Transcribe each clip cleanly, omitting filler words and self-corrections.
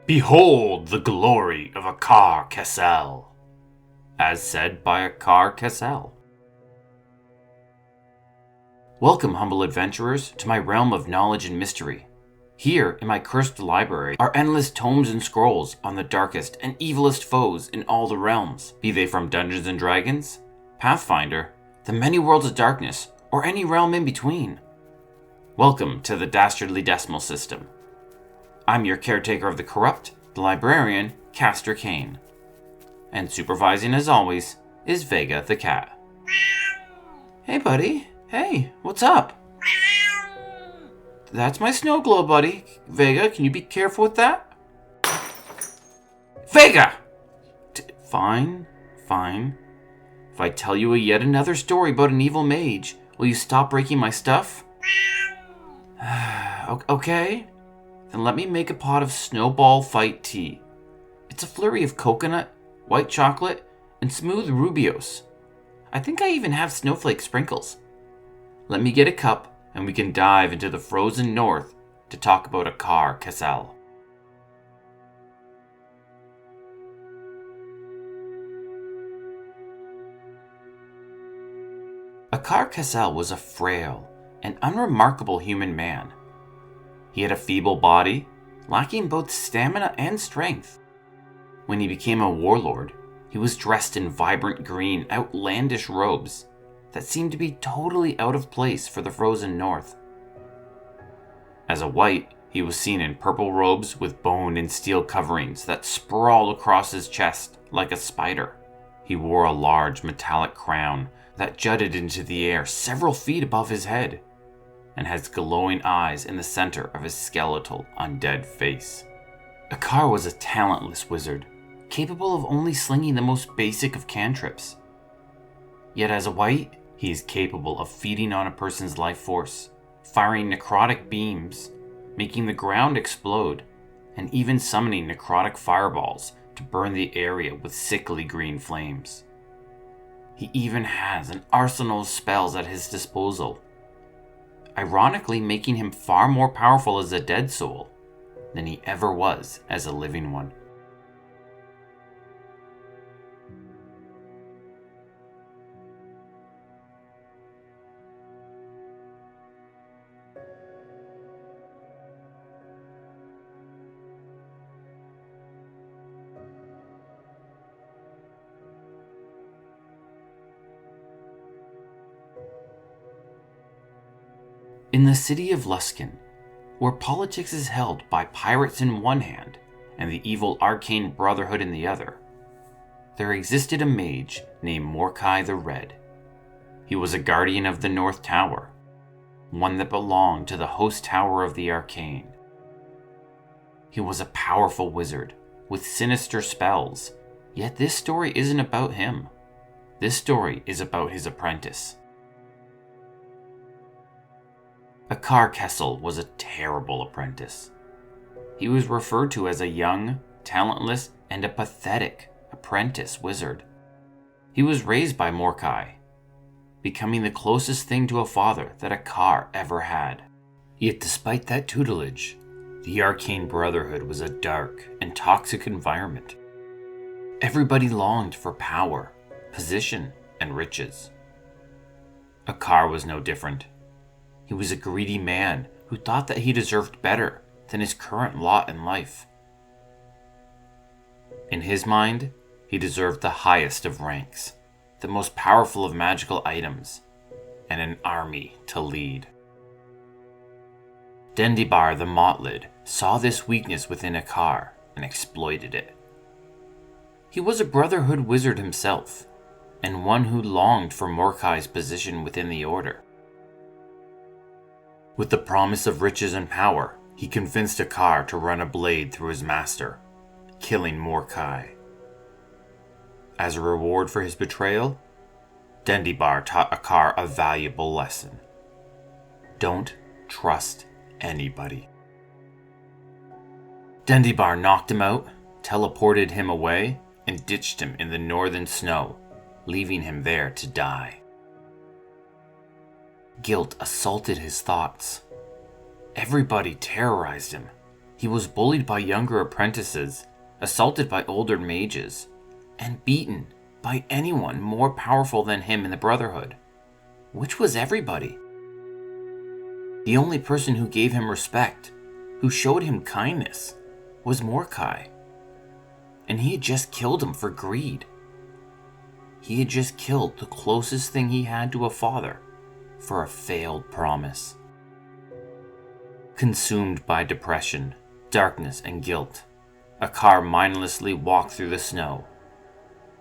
Behold the glory of Akar Kessel, as said by Akar Kessel. Welcome, humble adventurers, to my realm of knowledge and mystery. Here, in my cursed library, are endless tomes and scrolls on the darkest and evilest foes in all the realms, be they from Dungeons & Dragons, Pathfinder, the many worlds of darkness, or any realm in between. Welcome to the Dastardly decimal system. I'm your caretaker of the corrupt, the librarian, Castor Cain. And supervising as always is Vega the cat. Hey buddy, hey, what's up? That's my snow globe, buddy. Vega, can you be careful with that? Vega! Fine. If I tell you yet another story about an evil mage, will you stop breaking my stuff? Okay. Then let me make a pot of Snowball fight tea. It's a flurry of coconut, white chocolate, and smooth rubios. I think I even have snowflake sprinkles. Let me get a cup, and we can dive into the frozen north to talk about Akar Kessel. Akar Kessel was a frail and unremarkable human man. He had a feeble body, lacking both stamina and strength. When he became a warlord, he was dressed in vibrant green, outlandish robes that seemed to be totally out of place for the frozen north. As a wight, he was seen in purple robes with bone and steel coverings that sprawled across his chest like a spider. He wore a large metallic crown that jutted into the air several feet above his head, and has glowing eyes in the center of his skeletal, undead face. Akar was a talentless wizard, capable of only slinging the most basic of cantrips. Yet as a wight, he is capable of feeding on a person's life force, firing necrotic beams, making the ground explode, and even summoning necrotic fireballs to burn the area with sickly green flames. He even has an arsenal of spells at his disposal, ironically making him far more powerful as a dead soul than he ever was as a living one. In the city of Luskan, where politics is held by pirates in one hand and the evil arcane brotherhood in the other, there existed a mage named Mordecai the Red. He was a guardian of the North Tower, one that belonged to the host tower of the arcane. He was a powerful wizard with sinister spells, yet this story isn't about him. This story is about his apprentice. Akar Kessel was a terrible apprentice. He was referred to as a young, talentless, and a pathetic apprentice wizard. He was raised by Mordecai, becoming the closest thing to a father that Akar ever had. Yet despite that tutelage, the Arcane Brotherhood was a dark and toxic environment. Everybody longed for power, position, and riches. Akar was no different. He was a greedy man who thought that he deserved better than his current lot in life. In his mind, he deserved the highest of ranks, the most powerful of magical items, and an army to lead. Dendibar the Motlid saw this weakness within Akar and exploited it. He was a Brotherhood wizard himself, and one who longed for Mordecai's position within the Order. With the promise of riches and power, he convinced Akar to run a blade through his master, killing Mordecai. As a reward for his betrayal, Dendibar taught Akar a valuable lesson. Don't trust anybody. Dendibar knocked him out, teleported him away, and ditched him in the northern snow, leaving him there to die. Guilt assaulted his thoughts. Everybody terrorized him. He He was bullied by younger apprentices, assaulted by older mages, and beaten by anyone more powerful than him in the Brotherhood, which was everybody. The only person who gave him respect, who showed him kindness, was Mordecai. And he had just killed him for greed. He had just killed the closest thing he had to a father for a failed promise. Consumed by depression, darkness, and guilt, Akar mindlessly walked through the snow,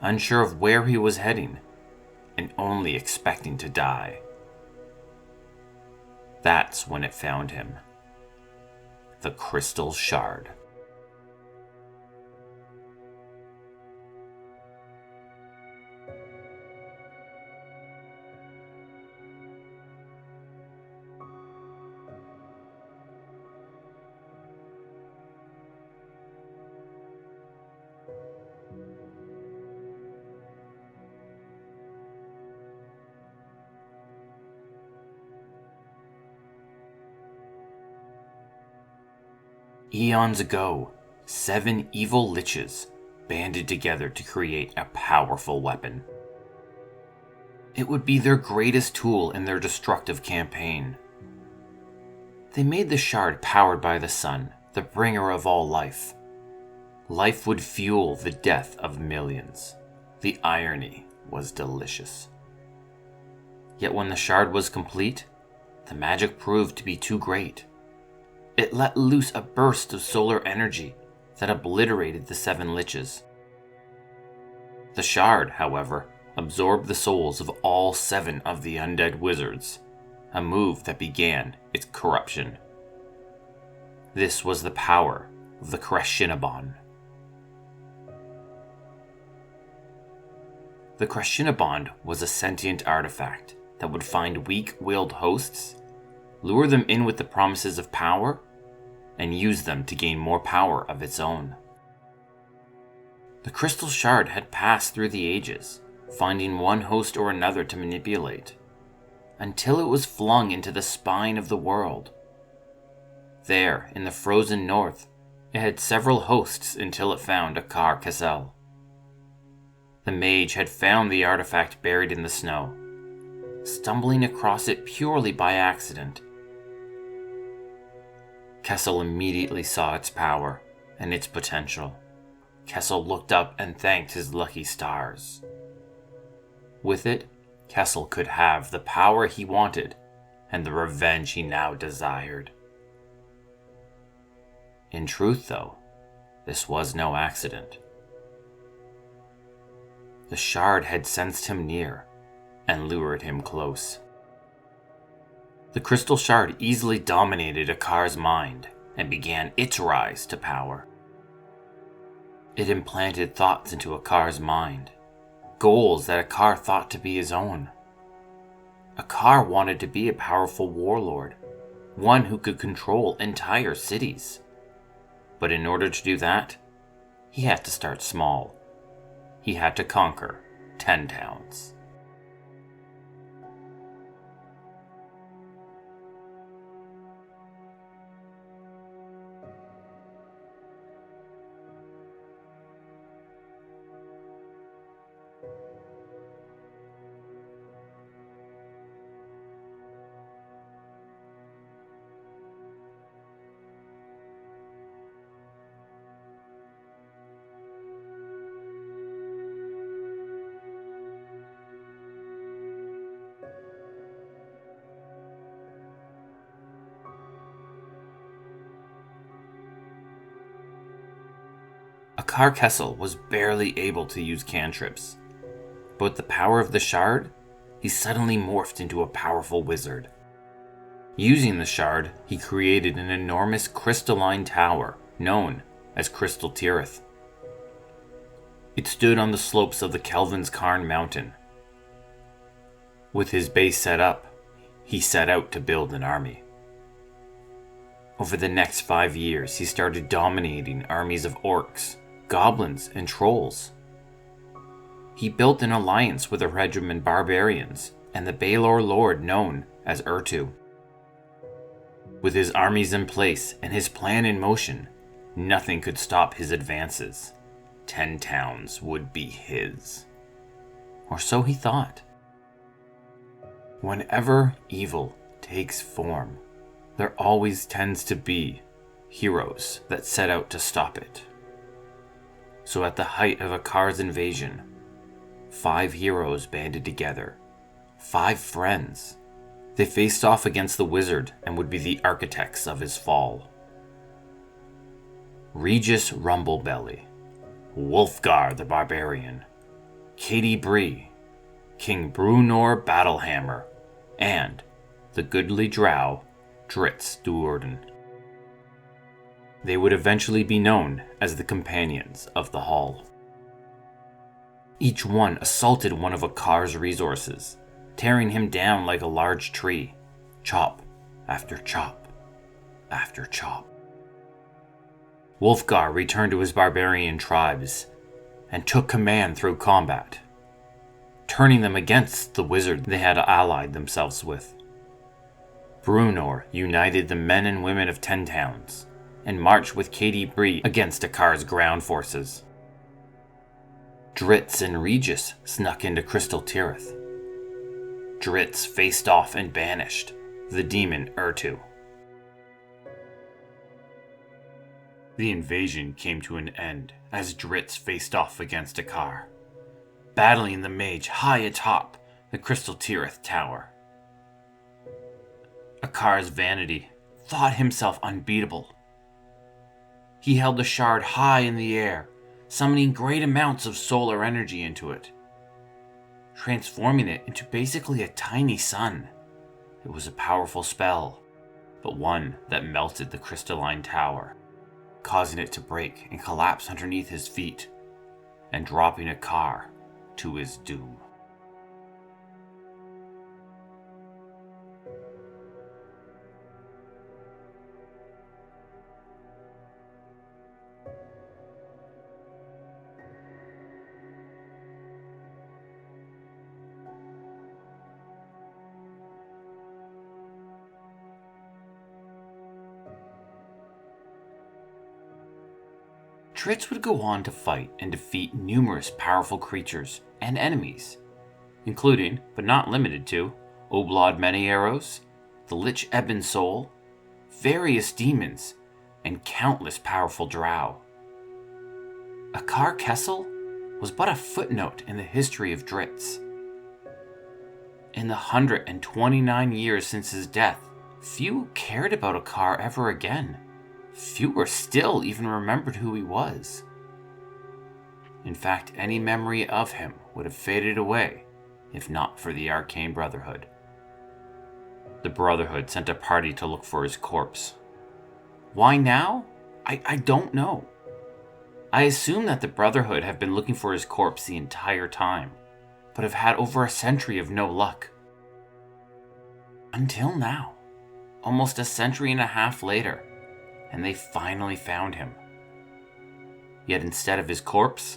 unsure of where he was heading, and only expecting to die. That's when it found him. The Crystal Shard. Eons ago, 7 evil liches banded together to create a powerful weapon. It would be their greatest tool in their destructive campaign. They made the shard powered by the sun, the bringer of all life. Life would fuel the death of millions. The irony was delicious. Yet when the shard was complete, the magic proved to be too great. It let loose a burst of solar energy that obliterated the 7 liches. The shard, however, absorbed the souls of all 7 of the undead wizards, a move that began its corruption. This was the power of the Crescinabon. The Crescinabon was a sentient artifact that would find weak-willed hosts, lure them in with the promises of power, and use them to gain more power of its own. The crystal shard had passed through the ages, finding one host or another to manipulate, until it was flung into the spine of the world. There, in the frozen north, it had several hosts until it found Akar Kessel. The mage had found the artifact buried in the snow, stumbling across it purely by accident. Kessel immediately saw its power and its potential. Kessel looked up and thanked his lucky stars. With it, Kessel could have the power he wanted and the revenge he now desired. In truth, though, this was no accident. The shard had sensed him near and lured him close. The crystal shard easily dominated Akar's mind and began its rise to power. It implanted thoughts into Akar's mind, goals that Akar thought to be his own. Akar wanted to be a powerful warlord, one who could control entire cities. But in order to do that, he had to start small. He had to conquer 10 towns. Akar Kessel was barely able to use cantrips, but with the power of the shard, he suddenly morphed into a powerful wizard. Using the shard, he created an enormous crystalline tower known as Crystal Tirith. It stood on the slopes of the Kelvin's Cairn mountain. With his base set up, he set out to build an army. Over the next 5 years, he started dominating armies of orcs, goblins, and trolls. He built an alliance with the regiment barbarians and the Baelor lord known as Urtu. With his armies in place and his plan in motion, Nothing could stop his advances. 10 towns would be his. Or so he thought. Whenever evil takes form, there always tends to be heroes that set out to stop it. So at the height of Akar's invasion, 5 heroes banded together. 5 friends. They faced off against the wizard and would be the architects of his fall. Regis Rumblebelly, Wulfgar the Barbarian, Katie Bree, King Brunor Battlehammer, and the goodly drow Dritz Duerden. They would eventually be known as the Companions of the Hall. Each one assaulted one of Akar's resources, tearing him down like a large tree, chop after chop after chop. Wulfgar returned to his barbarian tribes and took command through combat, turning them against the wizard they had allied themselves with. Brunor united the men and women of 10 towns and marched with Katie Bree against Akar's ground forces. Dritz and Regis snuck into Crystal Tirith. Dritz faced off and banished the demon Urtu. The invasion came to an end as Dritz faced off against Akar, battling the mage high atop the Crystal Tirith tower. Akar's vanity thought himself unbeatable. He held the shard high in the air, summoning great amounts of solar energy into it, transforming it into basically a tiny sun. It was a powerful spell, but one that melted the crystalline tower, causing it to break and collapse underneath his feet, and dropping Akar to his doom. Dritz would go on to fight and defeat numerous powerful creatures and enemies, including, but not limited to, Oblad Many Arrows, the Lich Ebon Soul, various demons, and countless powerful drow. Akar Kessel was but a footnote in the history of Dritz. In the 129 years since his death, few cared about Akar ever again. Fewer still even remembered who he was. In fact, any memory of him would have faded away if not for the Arcane Brotherhood. The Brotherhood sent a party to look for his corpse. Why now? I don't know. I assume that the Brotherhood have been looking for his corpse the entire time, but have had over a century of no luck. Until now, almost a century and a half later, and they finally found him. Yet instead of his corpse,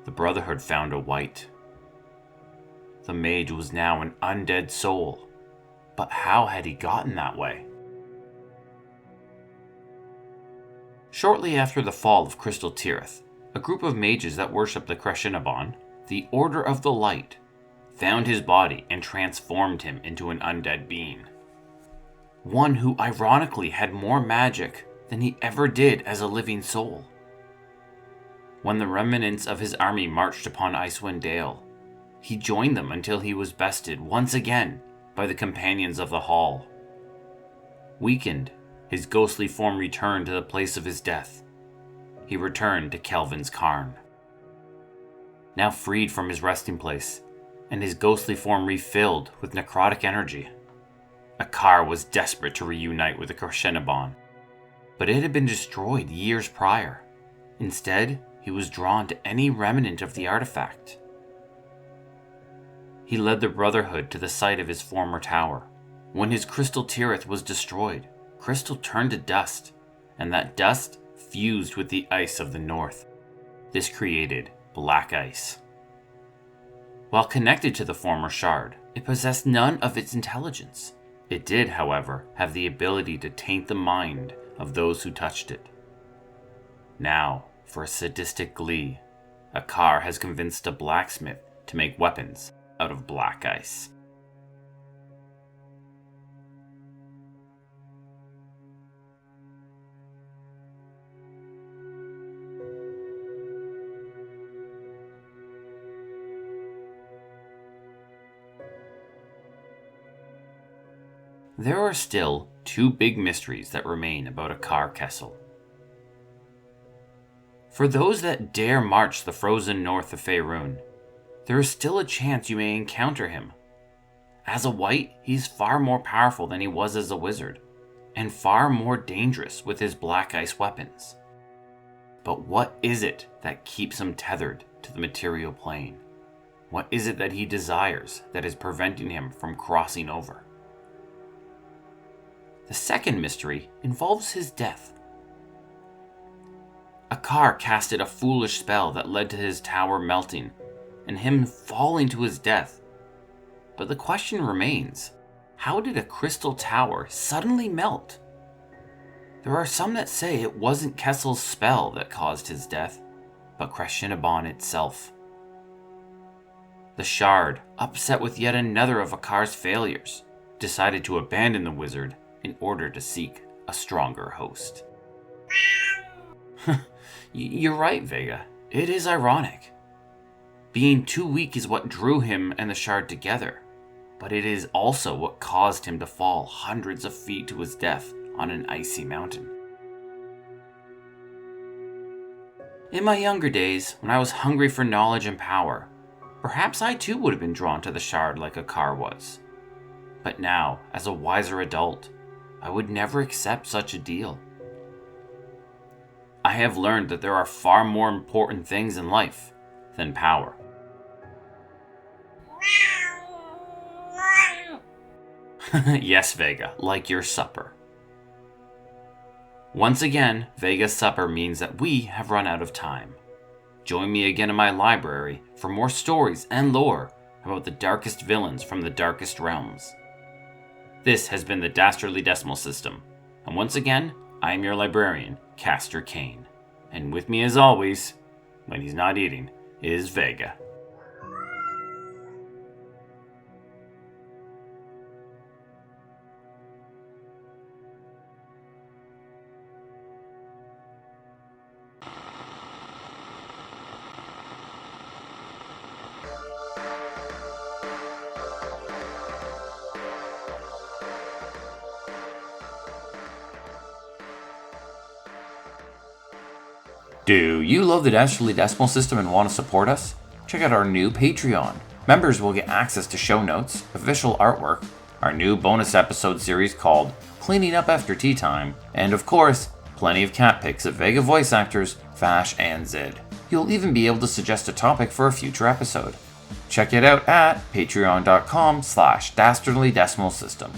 the Brotherhood found a wight. The mage was now an undead soul, but how had he gotten that way? Shortly after the fall of Crystal Tirith, a group of mages that worship the Crescenabon, the Order of the Light, found his body and transformed him into an undead being. One who ironically had more magic than he ever did as a living soul. When the remnants of his army marched upon Icedwind Dale, he joined them until he was bested once again by the Companions of the Hall. Weakened, his ghostly form returned to the place of his death. He returned to Kelvin's Cairn. Now freed from his resting place, and his ghostly form refilled with necrotic energy, Akar was desperate to reunite with the Crescenabon, but it had been destroyed years prior. Instead, he was drawn to any remnant of the artifact. He led the Brotherhood to the site of his former tower. When his Crystal Tirith was destroyed, crystal turned to dust, and that dust fused with the ice of the north. This created black ice. While connected to the former shard, it possessed none of its intelligence. It did, however, have the ability to taint the mind of those who touched it. Now, for a sadistic glee, Akar has convinced a blacksmith to make weapons out of black ice. There are still two big mysteries that remain about Akar Kessel. For those that dare march the frozen north of Faerun, there is still a chance you may encounter him. As a wight, he's far more powerful than he was as a wizard, and far more dangerous with his black ice weapons. But what is it that keeps him tethered to the material plane? What is it that he desires that is preventing him from crossing over? The second mystery involves his death. Akar casted a foolish spell that led to his tower melting and him falling to his death. But the question remains, how did a crystal tower suddenly melt? There are some that say it wasn't Kessel's spell that caused his death, but Krashinabon itself. The Shard, upset with yet another of Akar's failures, decided to abandon the wizard in order to seek a stronger host. You're right, Vega. It is ironic. Being too weak is what drew him and the Shard together, but it is also what caused him to fall hundreds of feet to his death on an icy mountain. In my younger days, when I was hungry for knowledge and power, perhaps I too would have been drawn to the Shard like Akar was. But now, as a wiser adult, I would never accept such a deal. I have learned that there are far more important things in life than power. Yes, Vega, like your supper. Once again, Vega's supper means that we have run out of time. Join me again in my library for more stories and lore about the darkest villains from the darkest realms. This has been the Dastardly Decimal System, and once again, I am your librarian, Castor Cain. And with me as always, when he's not eating, is Vega. Do you love the Dastardly Decimal System and want to support us? Check out our new Patreon. Members will get access to show notes, official artwork, our new bonus episode series called Cleaning Up After Tea Time, and of course, plenty of cat pics of Vega voice actors Vash and Zed. You'll even be able to suggest a topic for a future episode. Check it out at patreon.com/Dastardly Decimal System.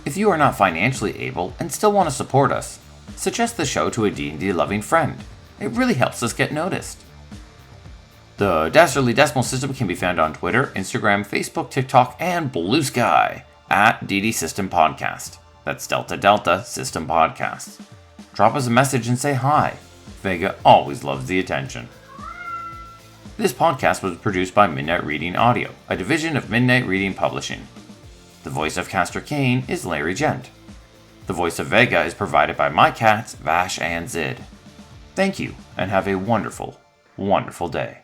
If you are not financially able and still want to support us, suggest the show to a D&D loving friend. It really helps us get noticed. The Dastardly Decimal System can be found on Twitter, Instagram, Facebook, TikTok, and Blue Sky at DD System Podcast. That's Delta Delta System Podcast. Drop us a message and say hi. Vega always loves the attention. This podcast was produced by Midnight Reading Audio, a division of Midnight Reading Publishing. The voice of Castor Cain is Larry Gent. The voice of Vega is provided by my cats, Vash and Zid. Thank you, and have a wonderful, wonderful day.